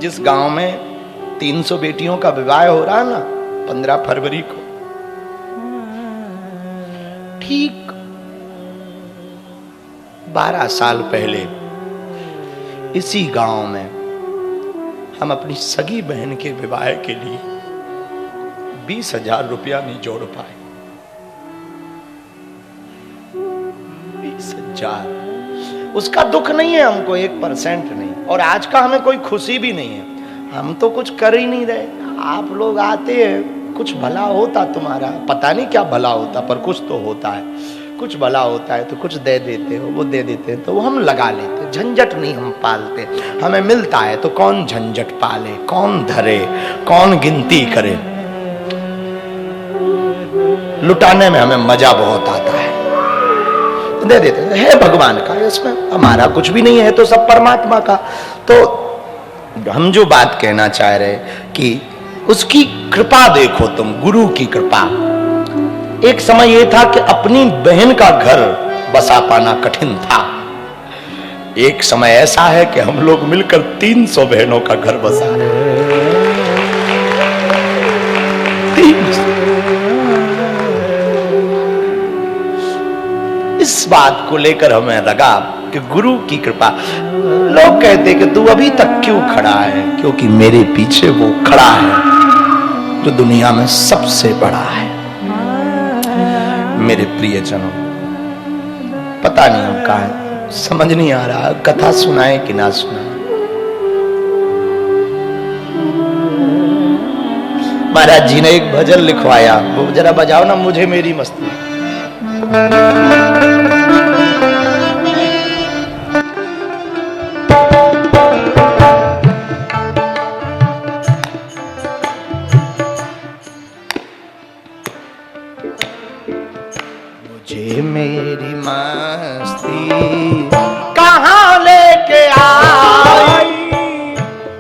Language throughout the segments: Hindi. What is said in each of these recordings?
जिस गांव में 300 बेटियों का विवाह हो रहा है ना 15 फरवरी को, ठीक 12 साल पहले इसी गांव में हम अपनी सगी बहन के विवाह के लिए 20,000 रुपया नहीं जोड़ पाए। 20,000। उसका दुख नहीं है हमको, 1% नहीं, और आज का हमें कोई खुशी भी नहीं है। हम तो कुछ कर ही नहीं रहे। आप लोग आते हैं, कुछ भला होता तुम्हारा, पता नहीं क्या भला होता, पर कुछ तो होता है। कुछ भला होता है तो कुछ दे देते हो, वो दे देते हैं तो वो हम लगा लेते। झंझट नहीं हम पालते। हमें मिलता है तो कौन झंझट पाले, कौन धरे, कौन गिनती करे। लुटाने में हमें मजा बहुत आता है, दे देते हैं। भगवान का, इसमें हमारा कुछ भी नहीं है, तो सब परमात्मा का। तो हम जो बात कहना चाह रहे कि उसकी कृपा देखो तुम, गुरु की कृपा। एक समय यह था कि अपनी बहन का घर बसा पाना कठिन था। एक समय ऐसा है कि हम लोग मिलकर 300 बहनों का घर बसा रहे हैं। 300। इस बात को लेकर हमें लगा कि गुरु की कृपा। लोग कहते कि तू अभी तक क्यों खड़ा है, क्योंकि मेरे पीछे वो खड़ा है जो दुनिया में सबसे बड़ा है। मेरे प्रियजनों, पता नहीं हम कहाँ है, समझ नहीं आ रहा कथा सुनाए कि ना सुनाए। महाराज जी ने एक भजन लिखवाया, वो जरा बजाओ ना, मुझे मेरी मस्ती। मुझे मेरी मस्ती कहाँ लेके आई,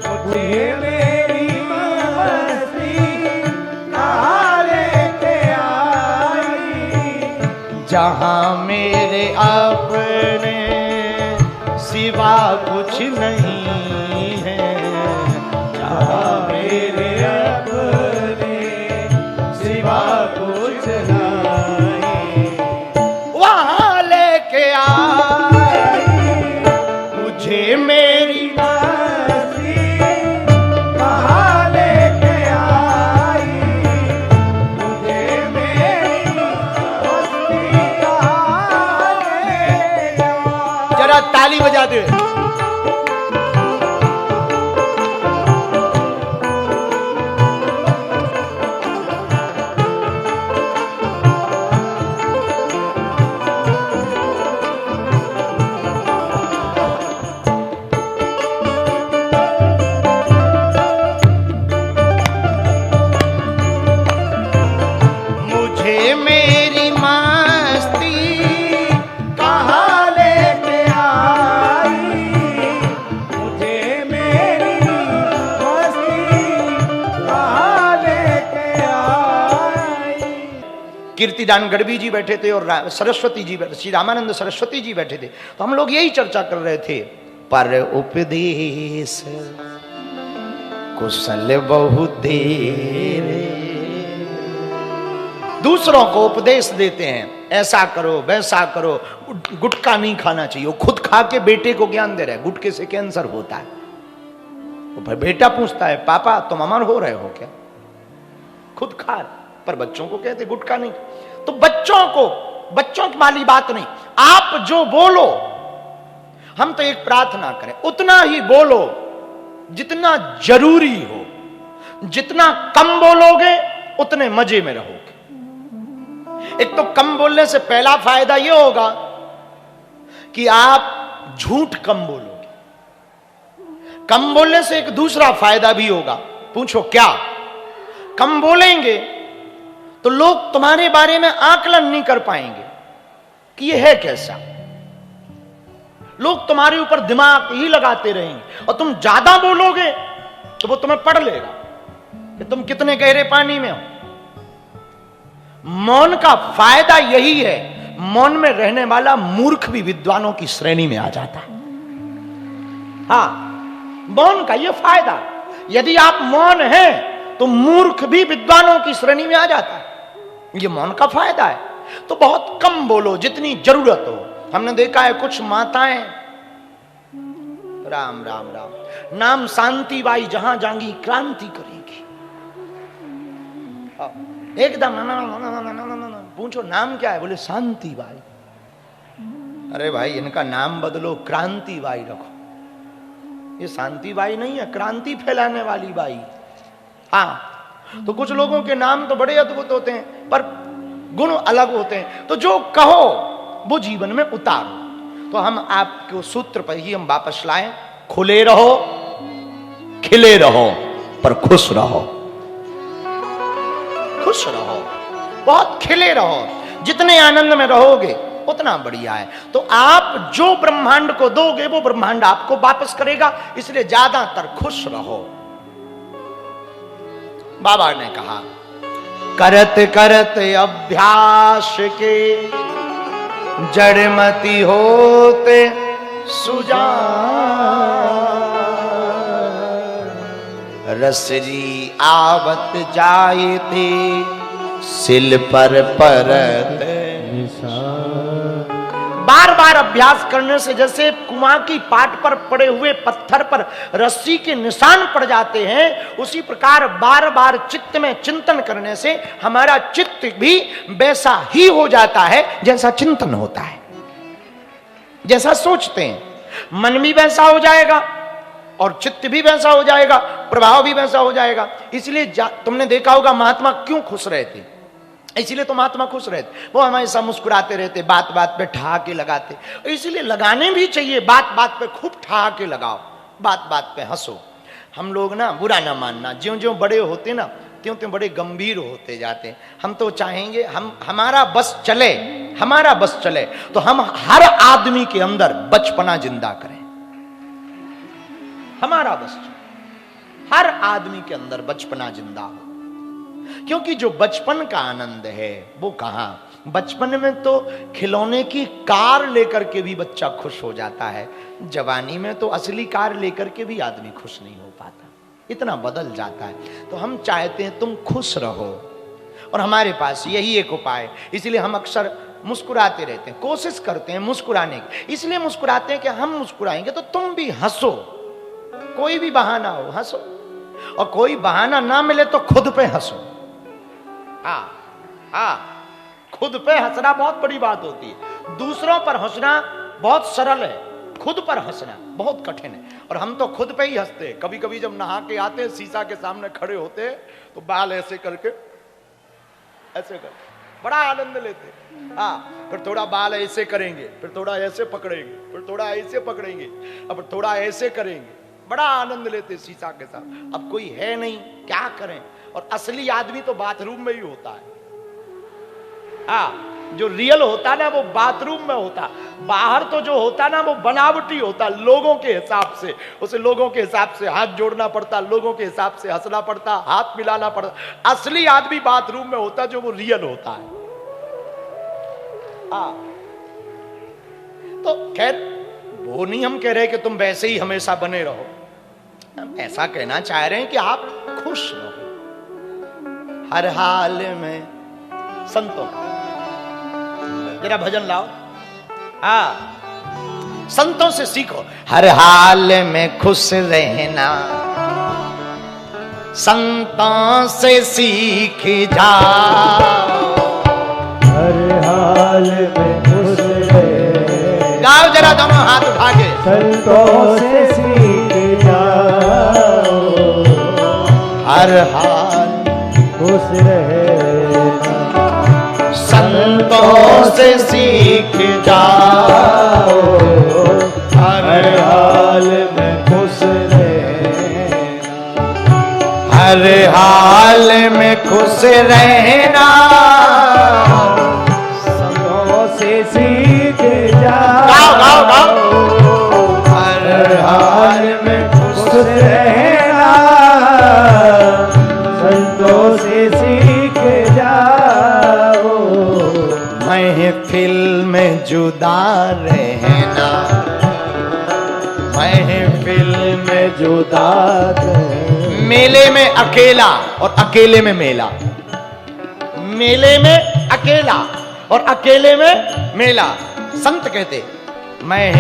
मुझे मेरी मस्ती कहाँ लेके आई, जहाँ मेरे अपने सिवा कुछ नहीं है, जहाँ मेरे अपने सिवा कुछ नहीं, मुझे मेरी मस्ती कहाँ लेके आई, मुझे मेरी मस्ती कहाँ लेके आई। जरा ताली बजा दे। मेरी मस्ती कहाँ लेके आई, मुझे मेरी मस्ती कहाँ लेके आई। कीर्तिदान गढ़वी जी बैठे थे और सरस्वती जी बैठे, श्री रामानंद सरस्वती जी बैठे थे। तो हम लोग यही चर्चा कर रहे थे। पर उपदेश कुशल बहु देरे, दूसरों को उपदेश देते हैं, ऐसा करो वैसा करो, गुटखा नहीं खाना चाहिए। वो खुद खा के बेटे को ज्ञान दे रहे हैं, गुटखे से कैंसर होता है। तो बेटा पूछता है, पापा तुम अमर हो रहे हो क्या? खुद खा, पर बच्चों को कहते गुटखा नहीं। तो बच्चों की वाली बात नहीं, आप जो बोलो, हम तो एक प्रार्थना करें, उतना ही बोलो जितना जरूरी हो। जितना कम बोलोगे उतने मजे में रहोगे। एक तो कम बोलने से पहला फायदा यह होगा कि आप झूठ कम बोलोगे। कम बोलने से एक दूसरा फायदा भी होगा। पूछो क्या? कम बोलेंगे तो लोग तुम्हारे बारे में आकलन नहीं कर पाएंगे कि यह है कैसा। लोग तुम्हारे ऊपर दिमाग ही लगाते रहेंगे। और तुम ज्यादा बोलोगे तो वो तुम्हें पढ़ लेगा कि तुम कितने गहरे पानी में हो। मौन का फायदा यही है, मौन में रहने वाला मूर्ख भी विद्वानों की श्रेणी में आ जाता है। हाँ, मौन का यह फायदा। यदि आप मौन हैं तो मूर्ख भी विद्वानों की श्रेणी में आ जाता है। ये मौन का फायदा है। तो बहुत कम बोलो, जितनी जरूरत हो। हमने देखा है कुछ माताएं, राम राम राम, नाम शांति बाई, जहां जाएंगी क्रांति करेगी। एकदम पूछो नाम क्या है, बोले शांति बाई। अरे भाई इनका नाम बदलो, क्रांति बाई रखो। ये शांति बाई नहीं है, क्रांति फैलाने वाली बाई। हाँ, तो कुछ लोगों के नाम तो बड़े अद्भुत होते हैं पर गुण अलग होते हैं। तो जो कहो वो जीवन में उतारो। तो हम आपको सूत्र पर ही हम वापस लाएं, खुले रहो, खिले रहो, पर खुश रहो। खुश रहो, बहुत खिले रहो। जितने आनंद में रहोगे उतना बढ़िया है। तो आप जो ब्रह्मांड को दोगे वो ब्रह्मांड आपको वापस करेगा। इसलिए ज्यादातर खुश रहो। बाबा ने कहा, करत करत अभ्यास के जड़मति होते सुजान, रसरी आवत जाए थे सिल पर परत। बार बार अभ्यास करने से जैसे कुआं की पाट पर पड़े हुए पत्थर पर रस्सी के निशान पड़ जाते हैं, उसी प्रकार बार बार चित्त में चिंतन करने से हमारा चित्त भी वैसा ही हो जाता है जैसा चिंतन होता है, जैसा सोचते हैं। मन भी वैसा हो जाएगा और चित्त भी वैसा हो जाएगा, प्रभाव भी वैसा हो जाएगा। इसलिए तुमने देखा होगा महात्मा क्यों खुश रहते, इसलिए तो महात्मा खुश रहते। वो हमेशा मुस्कुराते रहते, बात बात पे ठहाके लगाते। इसलिए लगाने भी चाहिए, बात बात पे खूब ठहाके लगाओ, बात बात पे हंसो। हम लोग ना, बुरा ना मानना, ज्यों ज्यों बड़े होते ना त्यों त्यों बड़े गंभीर होते जाते। हम तो चाहेंगे हमारा बस चले, हमारा बस चले तो हम हर आदमी के अंदर बचपना जिंदा करें। हमारा बस चले, हर आदमी के अंदर बचपना जिंदा हो। क्योंकि जो बचपन का आनंद है वो कहां, बचपन में तो खिलौने की कार लेकर के भी बच्चा खुश हो जाता है। जवानी में तो असली कार लेकर के भी आदमी खुश नहीं हो पाता, इतना बदल जाता है। तो हम चाहते हैं तुम खुश रहो और हमारे पास यही एक उपाय। इसलिए हम अक्सर मुस्कुराते रहते हैं, कोशिश करते हैं मुस्कुराने की। इसलिए मुस्कुराते हैं कि हम मुस्कुराएंगे तो तुम भी हंसो, कोई भी बहाना हो हंसो, और कोई बहाना ना मिले तो खुद पे हंसो। खुद पे हंसना बहुत बड़ी बात होती है। दूसरों पर हंसना बहुत सरल है, खुद पर हंसना बहुत कठिन है। और हम तो खुद पे ही हंसते हैं। कभी कभी जब नहा के आते हैं, शीशा के सामने खड़े होते हैं तो बाल ऐसे करके ऐसे कर बड़ा आनंद लेते हैं। फिर थोड़ा बाल ऐसे करेंगे, फिर थोड़ा ऐसे पकड़ेंगे, फिर थोड़ा ऐसे पकड़ेंगे, अब थोड़ा ऐसे करेंगे, बड़ा आनंद लेते शीशा के साथ। अब कोई है नहीं, क्या करें। और असली आदमी तो बाथरूम में ही होता है। जो रियल होता ना वो बाथरूम में होता। बाहर तो जो होता ना वो बनावटी होता, लोगों के हिसाब से। उसे लोगों के हिसाब से हाथ जोड़ना पड़ता, लोगों के हिसाब से हंसना पड़ता, हाथ मिलाना पड़ता। असली आदमी बाथरूम में होता जो वो रियल होता है। तो खैर वो नहीं हम कह रहे कि तुम वैसे ही हमेशा बने रहो। हम ऐसा कहना चाह रहे हैं कि आप खुश रहो हर हाल में। संतों जरा भजन लाओ, संतों से सीखो। हर हाल में खुश रहना संतों से सीख जाओ। हर हाल में खुश रहना, गाओ जरा दोनों हाथ उठा के। संतों से सीख जाओ। हर हाल खुश रहना संतों से सीख जाओ। हर हाल में खुश रहना, हर हाल में खुश रहना संतों से सीख जाओ। गाओ गाओ गाओ। हर हाल में खुश रहना संतों से सीख जाओ। महफिल में जुदा रहना, महफिल में जुदा रहना मेले में अकेला और अकेले में मेला, मेले में अकेला और अकेले में मेला। संत कहते मैं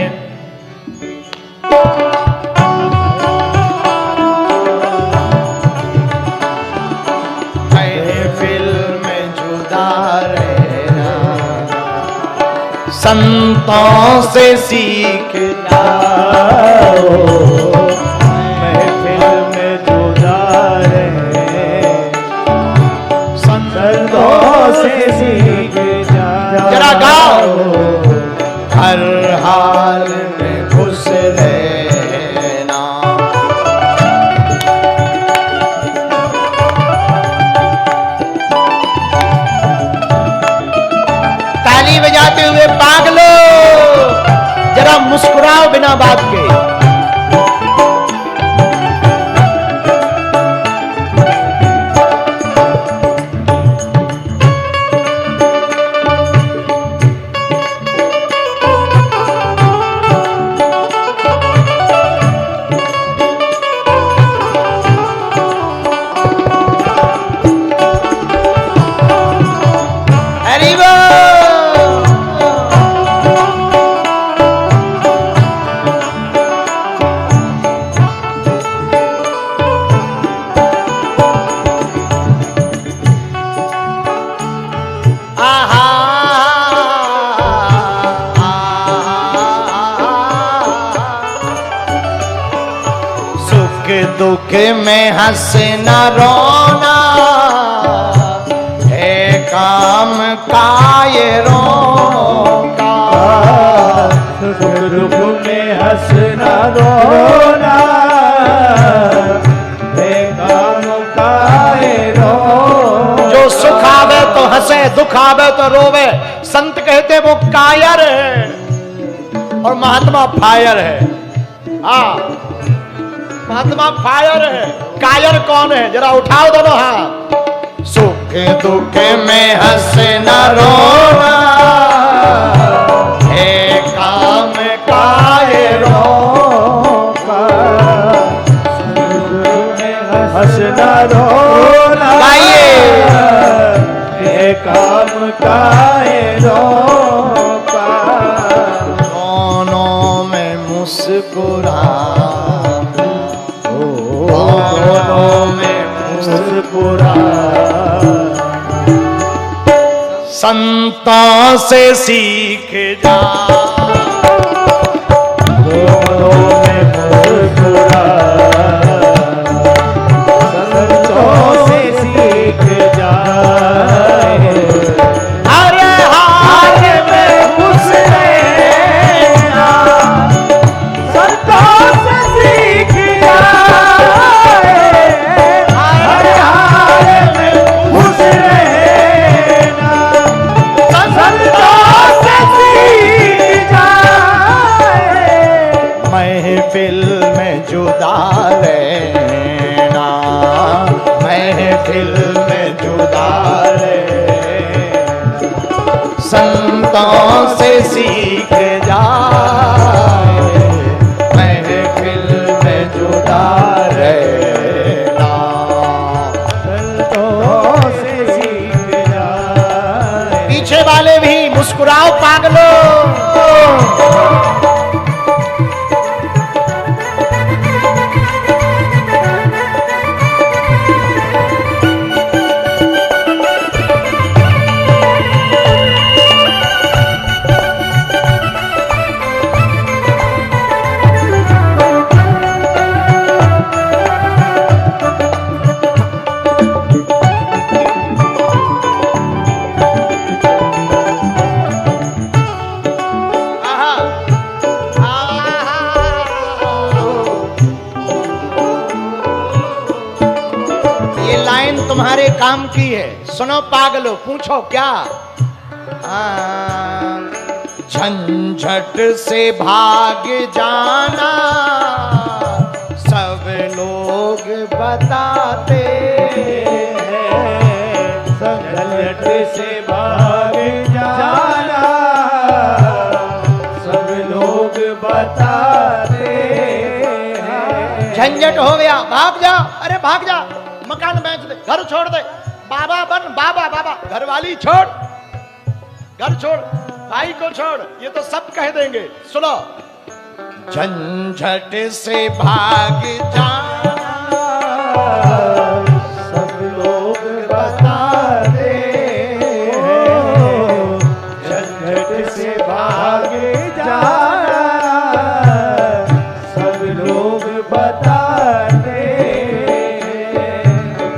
महफिल में जुदा रहना, संतों से सीखना, महफिल में जुदा रहे, संतों से सीख जा। जरा गाओ, हर हाल में खुश रहना। ताली बजाते हुए पागलो, जरा मुस्कुराओ बिना बात के। दुख में हंसना रोना है काम का ये रोका। सुख दुख में हंसना रोना है काम का ये रोका। जो सुख आवे तो हंसे, दुख आवे तो रोवे। संत कहते वो कायर है और महात्मा फायर है। हाँ, महात्मा फायर है, कायर कौन है? जरा उठाओ दोनों हाथ। सुख दुख में हंसना रोना है काम का ये रोका। हंसना रोना है काम का ये रोका। दोनों में मुस्कुरा, संतों से सीख जा। दोनों में मुस्कुरा, संतों से सीख जा। हर हाल में खुश रहना, संतों से सीख जा। हर हाल में खुश रहना, संतों से सीख जा। महफिल में जुदा रहना, महफिल में जुदा रहना, संतों से सीख जाए। महफिल में जुदा रहना, संतों से सीख जा। पीछे वाले भी मुस्कुराओ पागलो। तुम्हारे काम की है। सुनो पागलो, पूछो क्या? झंझट से भाग जाना सब लोग बताते हैं। झंझट से भाग जाना सब लोग बताते हैं। झंझट हो गया, भाग जा, अरे भाग जा, मकान बेच दे, घर छोड़ दे, बाबा बन, बाबा बाबा, घरवाली छोड़, घर छोड़, भाई को छोड़, ये तो सब कह देंगे। सुनो, झंझट से भाग जा